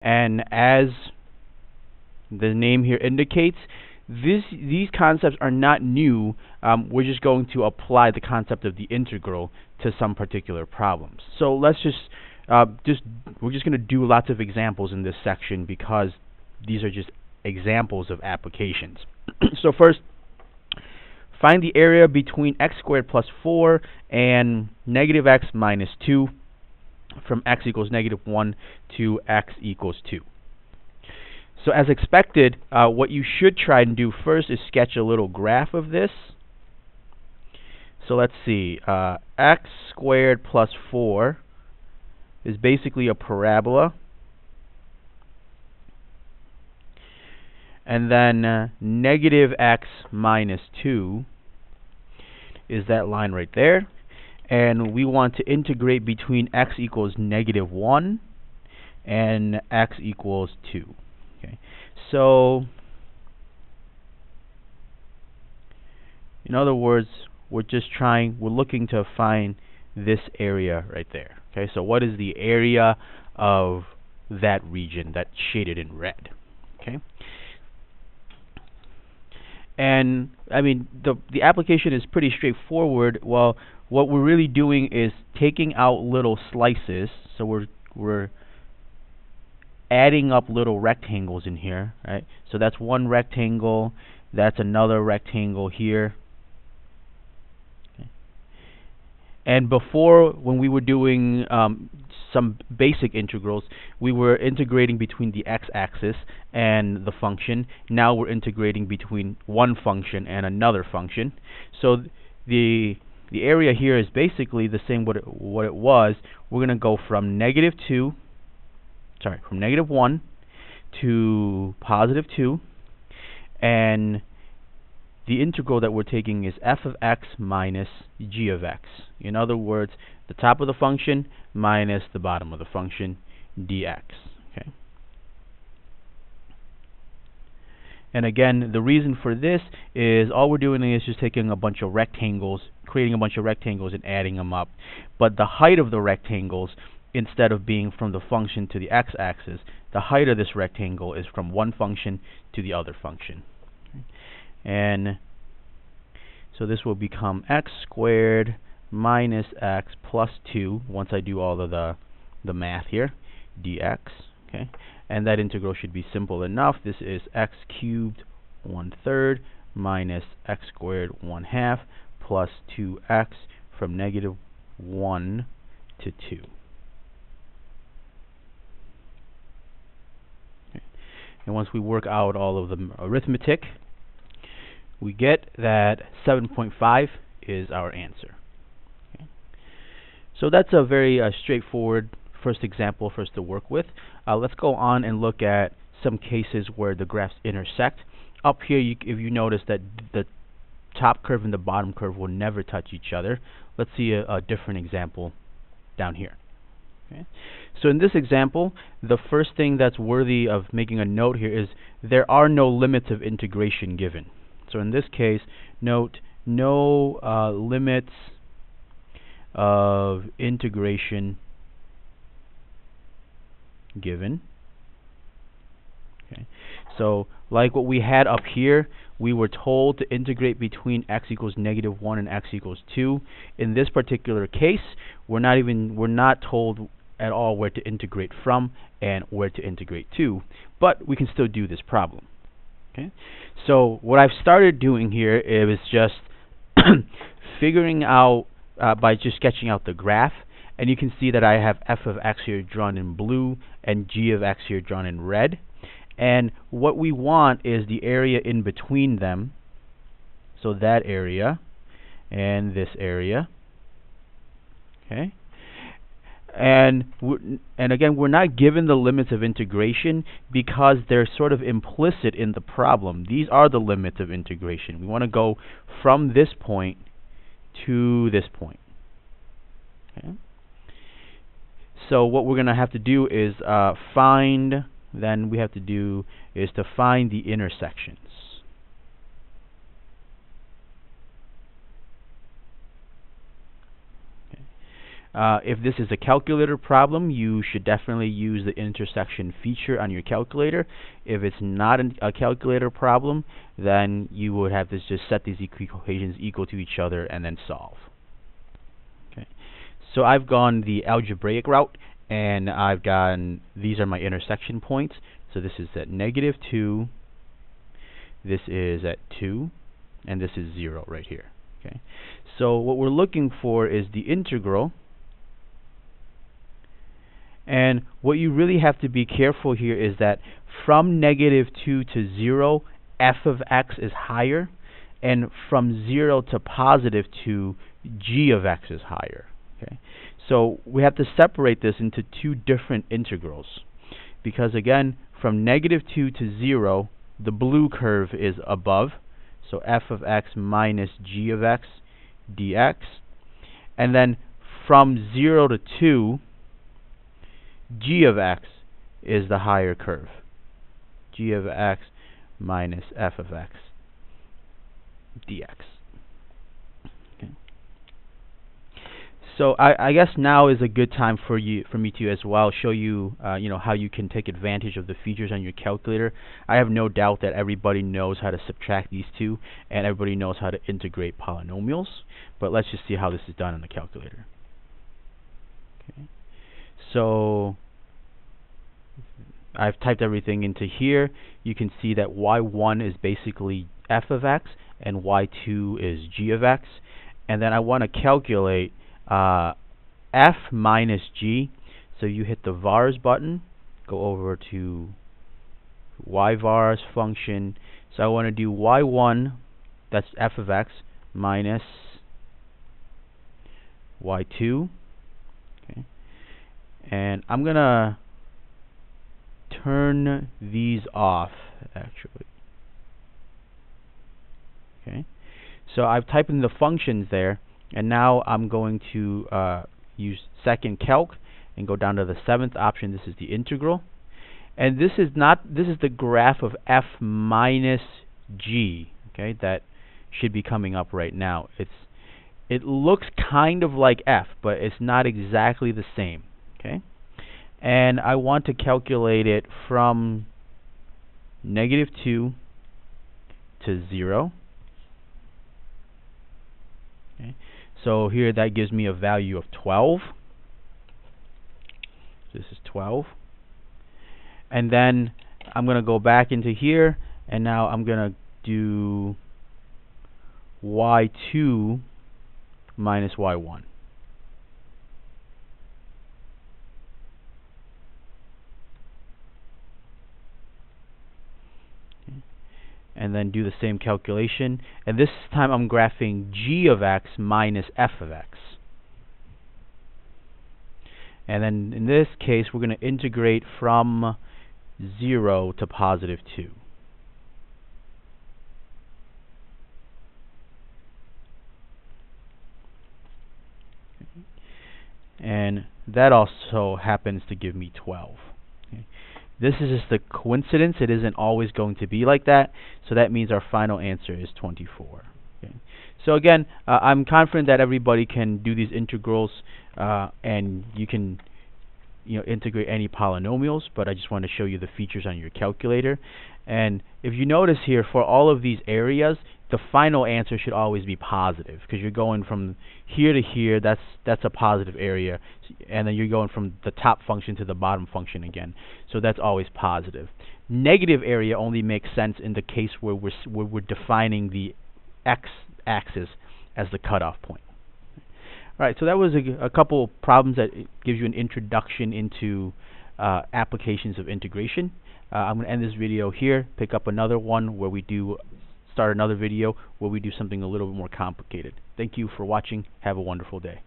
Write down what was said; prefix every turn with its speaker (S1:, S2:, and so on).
S1: And as the name here indicates, these concepts are not new. We're just going to apply the concept of the integral to some particular problems. So let's we're just going to do lots of examples in this section because these are just examples of applications. So first, find the area between x squared plus 4 and negative x minus 2 from x equals negative 1 to x equals 2. So as expected, what you should try and do first is sketch a little graph of this. So let's see, x squared plus 4 is basically a parabola. And then negative x minus 2 is that line right there. And we want to integrate between x equals negative 1 and x equals 2. Okay. So, in other words, we're looking to find this area right there. Okay, so what is the area of that region that's shaded in red? Okay. And I mean, the application is pretty straightforward. Well, what we're really doing is taking out little slices. So we're adding up little rectangles in here, right? So that's one rectangle, that's another rectangle here. Okay. And before, when we were doing some basic integrals, we were integrating between the x-axis and the function. Now we're integrating between one function and another function. So the area here is basically the same what it was. We're going to go from negative 1 to positive 2, and the integral that we're taking is f of x minus g of x. In other words, the top of the function minus the bottom of the function, dx. Okay. And again, the reason for this is all we're doing is just taking a bunch of rectangles, creating a bunch of rectangles and adding them up. But the height of the rectangles, instead of being from the function to the x-axis, the height of this rectangle is from one function to the other function. Okay. And so this will become x squared minus x plus 2, once I do all of the math here, dx. Okay. And that integral should be simple enough. This is x cubed 1/3 minus x squared 1/2 plus 2x from negative 1 to 2. Okay. And once we work out all of the arithmetic, we get that 7.5 is our answer. Okay. So that's a very straightforward first example for us to work with. Let's go on and look at some cases where the graphs intersect. Up here, if you notice that the top curve and the bottom curve will never touch each other. Let's see a different example down here. Okay. So in this example, the first thing that's worthy of making a note here is there are no limits of integration given. So in this case, note no limits of integration given. Okay. So like what we had up here, we were told to integrate between x equals negative 1 and x equals 2. In this particular case, we're not told at all where to integrate from and where to integrate to, but we can still do this problem. Okay. So what I've started doing here is just figuring out by just sketching out the graph. And you can see that I have f of x here drawn in blue and g of x here drawn in red. And what we want is the area in between them. So that area and this area. Okay. And again, we're not given the limits of integration because they're sort of implicit in the problem. These are the limits of integration. We want to go from this point to this point. Okay. So what we're going to have to do is find the intersections. Okay. If this is a calculator problem, you should definitely use the intersection feature on your calculator. If it's not a calculator problem, then you would have to just set these equations equal to each other and then solve. Okay. So I've gone the algebraic route, and I've gotten, these are my intersection points. So this is at -2, this is at 2, and this is 0 right here. Okay. So what we're looking for is the integral. And what you really have to be careful here is that from -2 to 0, f of x is higher, and from 0 to +2, g of x is higher. Okay, so we have to separate this into two different integrals, because again, from -2 to 0, the blue curve is above, so f of x minus g of x dx, and then from 0 to 2, g of x is the higher curve, g of x minus f of x dx. Okay. So I guess now is a good time for me to as well show you how you can take advantage of the features on your calculator. I have no doubt that everybody knows how to subtract these two, and everybody knows how to integrate polynomials, but let's just see how this is done on the calculator. Okay. So I've typed everything into here. You can see that y1 is basically f of x and y2 is g of x. And then I want to calculate f minus g. So you hit the vars button, go over to yvars function. So I want to do y1, that's f of x, minus y2. Okay. And I'm going to turn these off, actually. Okay. So I've typed in the functions there, and now I'm going to use second calc and go down to the 7th option. This is the integral, and this is the graph of f minus g. Okay, that should be coming up right now. It looks kind of like f, but it's not exactly the same. Okay, and I want to calculate it from -2 to 0. Okay. So here that gives me a value of 12. This is 12. And then I'm going to go back into here, and now I'm going to do y2 minus y1. And then do the same calculation, and this time I'm graphing g of x minus f of x. And then in this case we're going to integrate from 0 to +2. And that also happens to give me 12. Okay. This is just a coincidence. It isn't always going to be like that. So that means our final answer is 24. Okay. So again, I'm confident that everybody can do these integrals, and you can integrate any polynomials, but I just want to show you the features on your calculator. And if you notice here, for all of these areas, the final answer should always be positive, because you're going from here to here. That's a positive area, and then you're going from the top function to the bottom function again. So that's always positive. Negative area only makes sense in the case where we're defining the x-axis as the cutoff point. All right, so that was a couple problems that gives you an introduction into applications of integration. I'm going to end this video here, pick up another one where we start another video where we do something a little bit more complicated. Thank you for watching. Have a wonderful day.